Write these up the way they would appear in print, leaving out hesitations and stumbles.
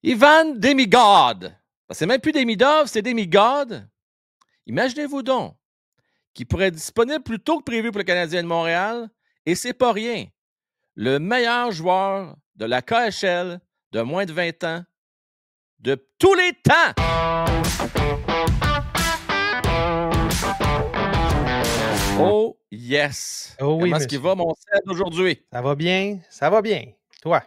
Ivan Demigod. C'est même plus Demidov, c'est Demigod. Imaginez-vous donc qu'il pourrait être disponible plus tôt que prévu pour le Canadien de Montréal. Et c'est pas rien. Le meilleur joueur de la KHL de moins de 20 ans de tous les temps. Oh yes! Oh oui, Comment est-ce qu'il va, mon Ced, aujourd'hui? Ça va bien? Ça va bien. Toi?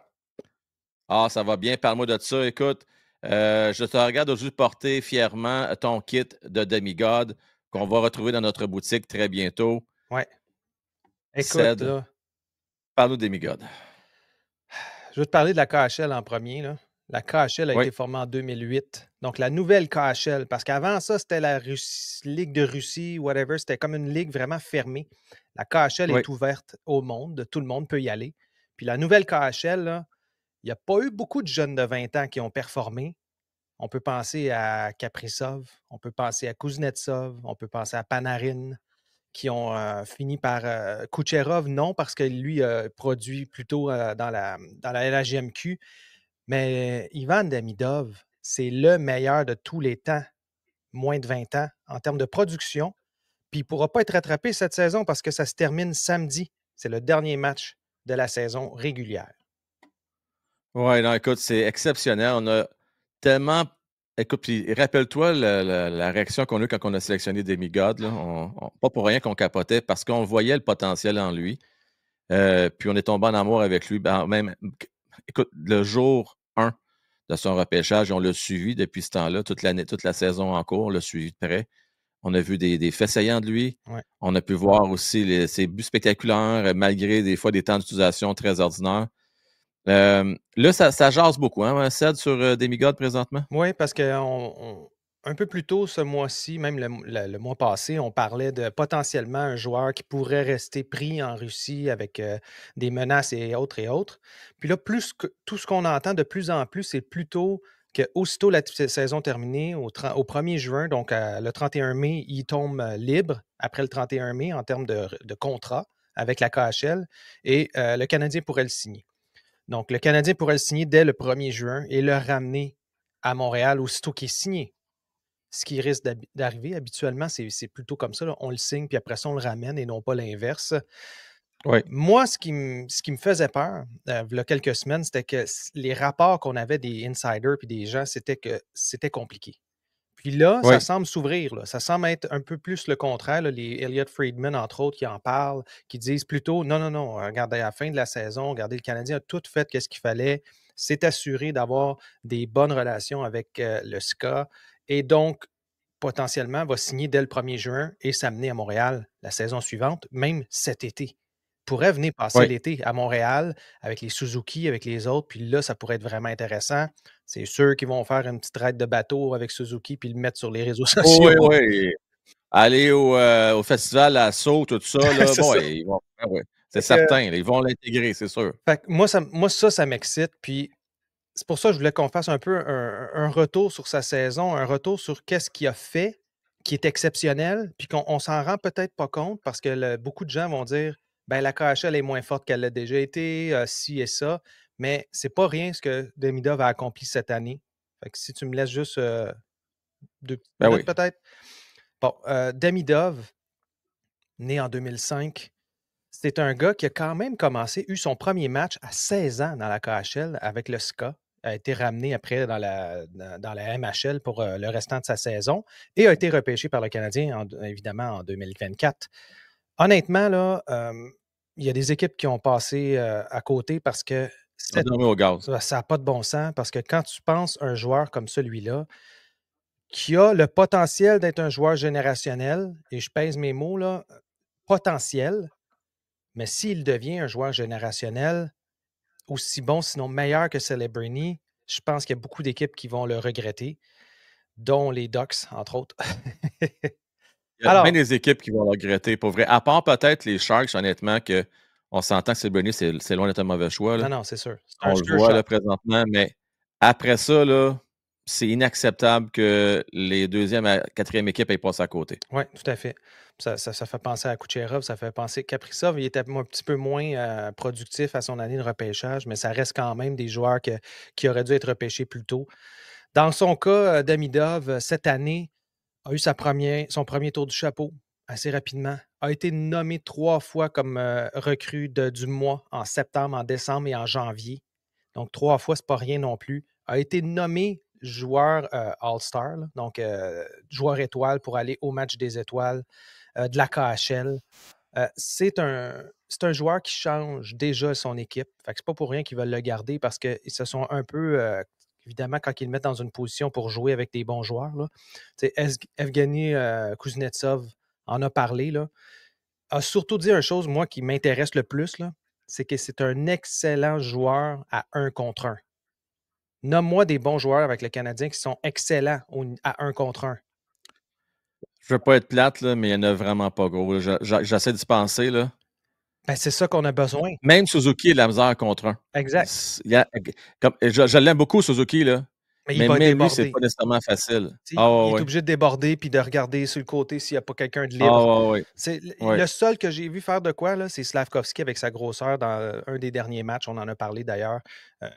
Ah, ça va bien. Parle-moi de ça. Écoute, je te regarde aujourd'hui porter fièrement ton kit de Demigod qu'on va retrouver dans notre boutique très bientôt. Ouais. Écoute, Ced, là, parle-nous de Demigod. je vais te parler de la KHL en premier, là. La KHL a Oui. été formée en 2008. Donc, la nouvelle KHL, parce qu'avant ça, c'était la Ligue de Russie, whatever. C'était comme une ligue vraiment fermée. La KHL Oui. est ouverte au monde. Tout le monde peut y aller. Puis la nouvelle KHL, là, il n'y a pas eu beaucoup de jeunes de 20 ans qui ont performé. On peut penser à Kaprizov, on peut penser à Kuznetsov, on peut penser à Panarin, qui ont fini par Kucherov, non, parce que lui produit plutôt dans la LHJMQ. Mais Ivan Demidov, c'est le meilleur de tous les temps, moins de 20 ans, en termes de production. Puis il ne pourra pas être rattrapé cette saison parce que ça se termine samedi. C'est le dernier match de la saison régulière. Oui, non, écoute, c'est exceptionnel. On a tellement. Écoute, puis rappelle-toi la réaction qu'on a eu quand on a sélectionné Demigod. Là. Pas pour rien qu'on capotait, parce qu'on voyait le potentiel en lui. Puis on est tombé en amour avec lui. Même, écoute, le jour 1 de son repêchage, on l'a suivi depuis ce temps-là, toute la saison en cours, on l'a suivi de près. On a vu des faits saillants de lui. Ouais. On a pu voir aussi ses buts spectaculaires, malgré des fois des temps d'utilisation très ordinaires. Là, ça jase beaucoup, hein, Ced, sur Demigod présentement? Oui, parce que un peu plus tôt ce mois-ci, même le mois passé, on parlait de potentiellement un joueur qui pourrait rester pris en Russie avec des menaces et autres et autres. Puis là, tout ce qu'on entend de plus en plus, c'est plutôt qu'aussitôt la saison terminée, au 1er juin, donc le 31 mai, il tombe libre après le 31 mai en termes de contrat avec la KHL et le Canadien pourrait le signer. Donc, le Canadien pourrait le signer dès le 1er juin et le ramener à Montréal aussitôt qu'il est signé. Ce qui risque d'arriver habituellement, c'est plutôt comme ça. Là. On le signe, puis après ça, on le ramène et non pas l'inverse. Oui. Moi, ce qui me faisait peur, il y a quelques semaines, c'était que les rapports qu'on avait des insiders puis des gens, c'était que c'était compliqué. Puis là, ça Oui. semble s'ouvrir. Ça semble être un peu plus le contraire. Là. Les Elliott Friedman, entre autres, qui en parlent, qui disent plutôt non, non, non, regardez, à la fin de la saison, regardez, le Canadien a tout fait ce qu'il fallait. C'est assuré d'avoir des bonnes relations avec le SCA et donc, potentiellement, va signer dès le 1er juin et s'amener à Montréal la saison suivante, même cet été. Pourrait venir passer Oui. l'été à Montréal avec les Suzuki, avec les autres, puis là, ça pourrait être vraiment intéressant. C'est sûr qu'ils vont faire une petite raide de bateau avec Suzuki puis le mettre sur les réseaux sociaux. Oui, oui. Aller au festival à Sceaux, tout ça, là, C'est bon, ça. ils vont, ouais, c'est Fait que, certain, là, ils vont l'intégrer, c'est sûr. fait que moi, ça m'excite. Puis c'est pour ça que je voulais qu'on fasse un peu un retour sur sa saison, un retour sur qu'est-ce qu'il a fait qui est exceptionnel, puis qu'on s'en rend peut-être pas compte parce que beaucoup de gens vont dire ben la KHL est moins forte qu'elle l'a déjà été, ci et ça, mais c'est pas rien ce que Demidov a accompli cette année. Fait que si tu me laisses juste 2 petites Ben minutes oui. peut-être. Bon, Demidov, né en 2005, c'est un gars qui a quand même eu son premier match à 16 ans dans la KHL avec le SCA, a été ramené après dans la MHL pour le restant de sa saison et a été repêché par le Canadien, évidemment, en 2024. Honnêtement, là, il y a des équipes qui ont passé à côté parce que Ils ont dormi au gaz. ça n'a pas de bon sens. Parce que quand tu penses un joueur comme celui-là, qui a le potentiel d'être un joueur générationnel, et je pèse mes mots, là, potentiel, mais s'il devient un joueur générationnel, aussi bon, sinon meilleur que Celebrini, je pense qu'il y a beaucoup d'équipes qui vont le regretter, dont les Ducks, entre autres. Il y a bien Alors, des équipes qui vont le regretter, pour vrai. À part peut-être les Sharks, honnêtement, on s'entend que Silverny, c'est loin d'être un mauvais choix, non, là. non, c'est sûr. C'est un On le sure voit shot. là présentement, mais après ça, là, c'est inacceptable que les 2e et 4e équipes aient passé à côté. Oui, tout à fait. Ça fait penser à Kucherov, ça fait penser Kaprizov, il était un petit peu moins productif à son année de repêchage, mais ça reste quand même des joueurs qui auraient dû être repêchés plus tôt. Dans son cas, Damidov, cette année, a eu son premier tour du chapeau assez rapidement. A été nommé 3 fois comme recrue du mois en septembre, en décembre et en janvier. Donc, 3 fois, c'est pas rien non plus. A été nommé joueur All-Star, là, donc joueur étoile pour aller au match des étoiles de la KHL. C'est un joueur qui change déjà son équipe. Fait que c'est pas pour rien qu'ils veulent le garder parce qu'ils se sont un peu, évidemment, quand ils le mettent dans une position pour jouer avec des bons joueurs, là, Evgeny Kuznetsov en a parlé, là, a surtout dit une chose, moi, qui m'intéresse le plus, là, c'est que c'est un excellent joueur à 1 contre 1. Nomme-moi des bons joueurs avec le Canadien qui sont excellents à 1 contre 1. Je veux pas être plate, là, mais il y en a vraiment pas gros. J'essaie d'y penser, là. Ben, c'est ça qu'on a besoin. Même Suzuki a de la misère contre 1. Exact. Je l'aime beaucoup, Suzuki, là, Mais il mais va même lui, c'est déborder. pas nécessairement facile. Il Ah ouais, est ouais. obligé de déborder puis de regarder sur le côté s'il n'y a pas quelqu'un de libre. Ah ouais, ouais. C'est Ouais. le seul que j'ai vu faire de quoi, là, c'est Slavkovski avec sa grosseur dans un des derniers matchs. On en a parlé d'ailleurs.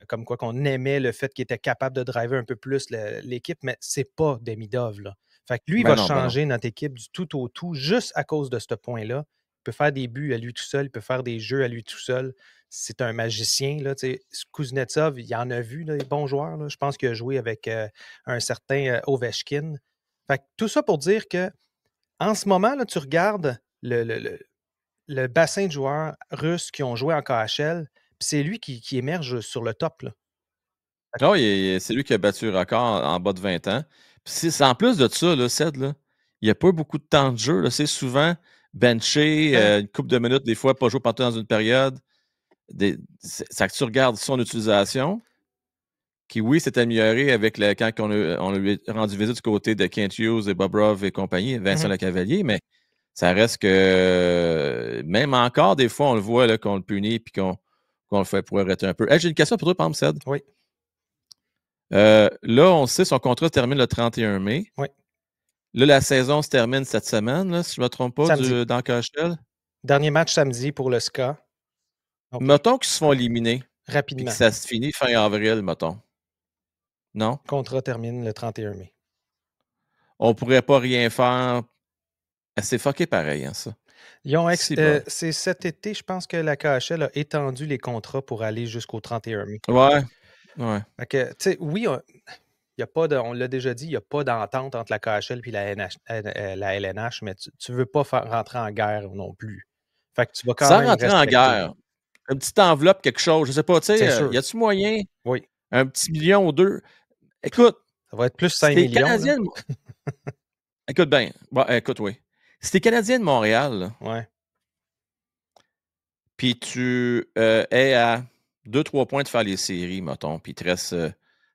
Comme quoi qu'on aimait le fait qu'il était capable de driver un peu plus l'équipe, mais c'est pas Demidov, là. Fait que lui, il va Ben non. changer notre équipe du tout au tout juste à cause de ce point-là. Il peut faire des buts à lui tout seul, il peut faire des jeux à lui tout seul. C'est un magicien, là. Kuznetsov, il en a vu, là, des bons joueurs, là. Je pense qu'il a joué avec un certain Ovechkin. Fait que tout ça pour dire que en ce moment, là, tu regardes le bassin de joueurs russes qui ont joué en KHL, puis c'est lui qui émerge sur le top, là. Ah oui, c'est lui qui a battu le record en bas de 20 ans. Puis c'est en plus de ça, là, Ced, là, il n'y a pas beaucoup de temps de jeu. C'est souvent benché, Hein? une couple de minutes, des fois, pas joué partout dans une période. Ça que tu regardes son utilisation, qui, oui, s'est amélioré avec quand on lui a rendu visite du côté de Kent Hughes et Bobrov et compagnie, Vincent Mhm. Lecavalier, mais ça reste que même encore, des fois, on le voit là, qu'on le punit et qu'on le fait pour arrêter un peu. Hey, j'ai une question pour toi, par exemple, Ced. Oui, Là, on sait son contrat se termine le 31 mai. oui. Là, la saison se termine cette semaine, là, si je ne me trompe pas, Samedi. dans KHL. Dernier match samedi pour le SKA. Donc, Mettons qu'ils se font éliminer, puis que rapidement. ça se finit fin avril, mettons. Non? Le contrat termine le 31 mai. On pourrait pas rien faire. C'est fucké pareil, hein, ça. C'est bon. C'est cet été, je pense que la KHL a étendu les contrats pour aller jusqu'au 31 mai. Ouais, ouais. Fait que, tu sais, oui, il y a pas on l'a déjà dit, il n'y a pas d'entente entre la KHL et la LNH, mais tu ne veux pas faire rentrer en guerre non plus. Fait que tu vas quand Sans même rentrer en respecter. guerre, une petite enveloppe, quelque chose, je sais pas, tu C'est sais, sûr. y a-tu moyen, Oui. un petit million ou deux? Écoute, Ça va être plus si 5 t'es millions, là. Canadien écoute bien, écoute, oui. Si t'es Canadien de Montréal, là, Ouais. puis tu es à 2-3 points de faire les séries, mettons, puis il te reste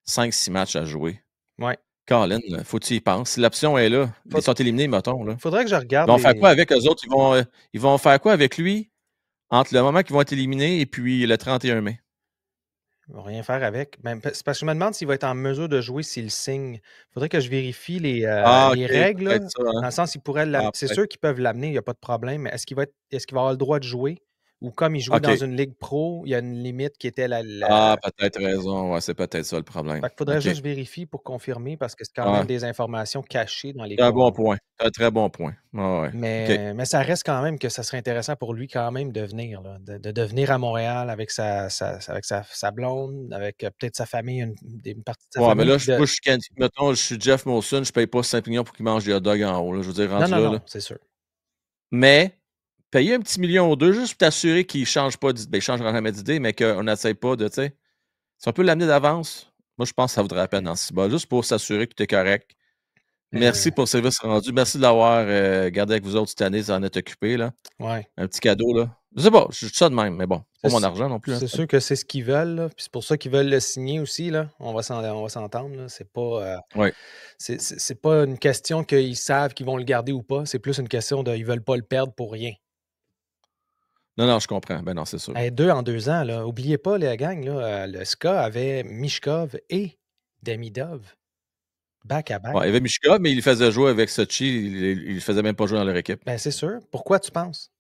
5-6 matchs à jouer. Ouais. Colin, faut que tu y penses. Si l'option est là, ils sont éliminés, mettons. Là. Faudrait que je Ils regarde vont faire quoi les. avec eux autres? Ils vont faire quoi avec lui entre le moment qu'ils vont être éliminés et puis le 31 mai? Ils vont rien faire avec. C'est parce que je me demande s'il va être en mesure de jouer s'il signe. Faudrait que je vérifie Ah, les OK, règles, là, peut-être ça, hein? dans le sens, ils pourraient Ah, c'est peut-être. sûr qu'ils peuvent l'amener, il n'y a pas de problème, mais est-ce qu'il va avoir le droit de jouer? Ou comme il jouait dans OK. une ligue pro, il y a une limite qui était Ah, peut-être raison. Ouais, c'est peut-être ça le problème. Fait qu'il faudrait OK. juste que je vérifie pour confirmer parce que c'est quand même Ouais, des informations cachées dans les c'est un bon contrats. point. C'est un très bon point. Ouais, ouais. OK. Mais ça reste quand même que ça serait intéressant pour lui quand même de venir, là, de venir à Montréal avec sa blonde, avec peut-être sa famille, une partie de sa Ouais, mais famille, là, puis de. mettons, je suis Jeff Molson, je paye pas 5 millions pour qu'il mange des hot dogs en haut. Là. Je veux dire, Non, rendu non, là, non, là. c'est sûr. Mais payer un petit million ou deux juste pour t'assurer qu'il ne change pas d'idée. Ben, il ne changera jamais d'idée, mais qu'on n'essaye pas de, tu sais. Si on peut l'amener d'avance, moi, je pense que ça vaudrait la peine dans ce bas, juste pour s'assurer que tout est correct. Merci Mais pour le service rendu. Merci de l'avoir gardé avec vous autres cette année, ça en est occupé, là. ouais. Un petit cadeau, là. Je sais pas, je dis ça de même, mais bon, c'est pas C'est mon s argent non plus. Hein, c'est ça. sûr que c'est ce qu'ils veulent, là, puis c'est pour ça qu'ils veulent le signer aussi, là. On va s'entendre, là. C'est pas, Oui. c'est pas une question qu'ils savent qu'ils vont le garder ou pas, c'est plus une question de ils veulent pas le perdre pour rien. Non, non, je comprends. Ben non, c'est sûr. Hey, 2 en 2 ans, là. Oubliez pas, la gang, là, le SKA avait Mishkov et Demidov. Back-à-back. Ouais, il y avait Michkov, mais il le faisait jouer avec Sochi. Il le faisait même pas jouer dans leur équipe. Ben, c'est sûr. Pourquoi tu penses?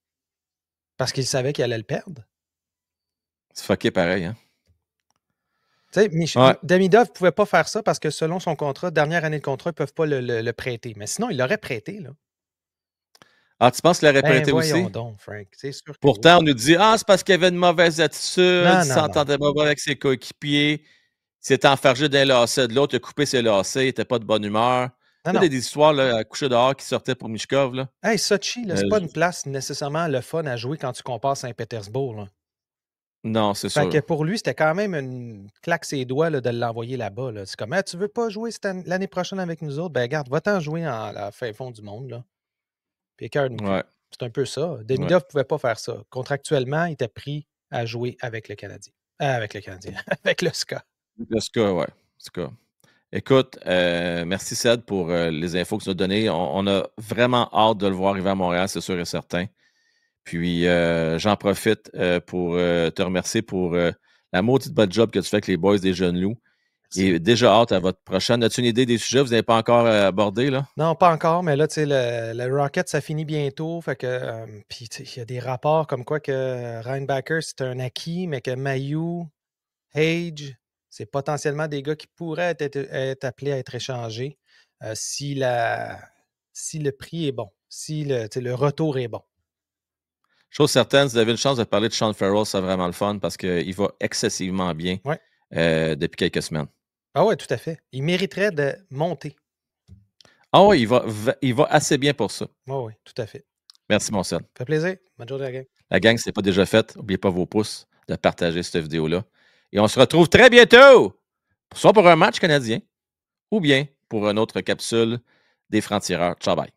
Parce qu'il savait qu'il allait le perdre? C'est fucké pareil, hein? Tu sais, Ouais. Demidov ne pouvait pas faire ça parce que selon son contrat, dernière année de contrat, ils ne peuvent pas le prêter. Mais sinon, il l'aurait prêté, là. Ah, tu penses qu'il l'aurait Ben prêté voyons aussi? donc, Frank. C'est sûr que oui. Pourtant, on nous dit: «Ah, c'est parce qu'il avait une mauvaise attitude, il Non, non, non. s'entendait pas bien avec ses coéquipiers, il s'était enfargé d'un lacet de l'autre, il a coupé ses lacets, il était pas de bonne humeur». Non, Tu non. sais, des histoires là, à coucher dehors qui sortaient pour Michkov, là. Hey, Sochi, là, c'est pas Je une place nécessairement le fun à jouer quand tu compares Saint-Pétersbourg, là. non, c'est Fait que sûr. pour lui, c'était quand même une claque ses doigts là, de l'envoyer là-bas. Là. C'est comme «Ah, tu veux pas jouer l'année prochaine avec nous autres? Ben garde, va-t'en jouer à la fin fond du monde, là. Puis écœure-nous plus». Ouais, C'est un peu ça. ouais. Demidov ne pouvait pas faire ça. Contractuellement, il était pris à jouer avec le Canadien. Avec le Canadien, avec le SKA. Le SKA, ouais, SKA. Écoute, merci Ced pour les infos que tu nous as données. On a vraiment hâte de le voir arriver à Montréal, c'est sûr et certain. Puis, j'en profite pour te remercier pour la maudite bonne job que tu fais avec les boys des Jeunes Loups. Merci. Et déjà hâte à votre prochaine. As-tu une idée des sujets que vous n'avez pas encore abordés, là? Non, pas encore, mais là, tu sais, le Rocket, ça finit bientôt. Fait que, puis, tu sais, il y a des rapports comme quoi que Reinbacker, c'est un acquis, mais que Mayu, Hage, c'est potentiellement des gars qui pourraient être appelés à être échangés si, si le prix est bon, si tu sais, le retour est bon. Chose certaine, si vous avez une chance de parler de Sean Farrell, c'est vraiment le fun parce qu'il va excessivement bien Ouais. depuis quelques semaines. Ah ouais, tout à fait. Il mériterait de monter. Ah oui, il va assez bien pour ça. Oui, oui, tout à fait. Merci, mon Ced. Ça fait plaisir. Bonne journée, la gang. La gang, si ce n'est pas déjà fait, n'oubliez pas vos pouces, de partager cette vidéo-là. Et on se retrouve très bientôt, soit pour un match canadien, ou bien pour une autre capsule des francs-tireurs. Ciao, bye.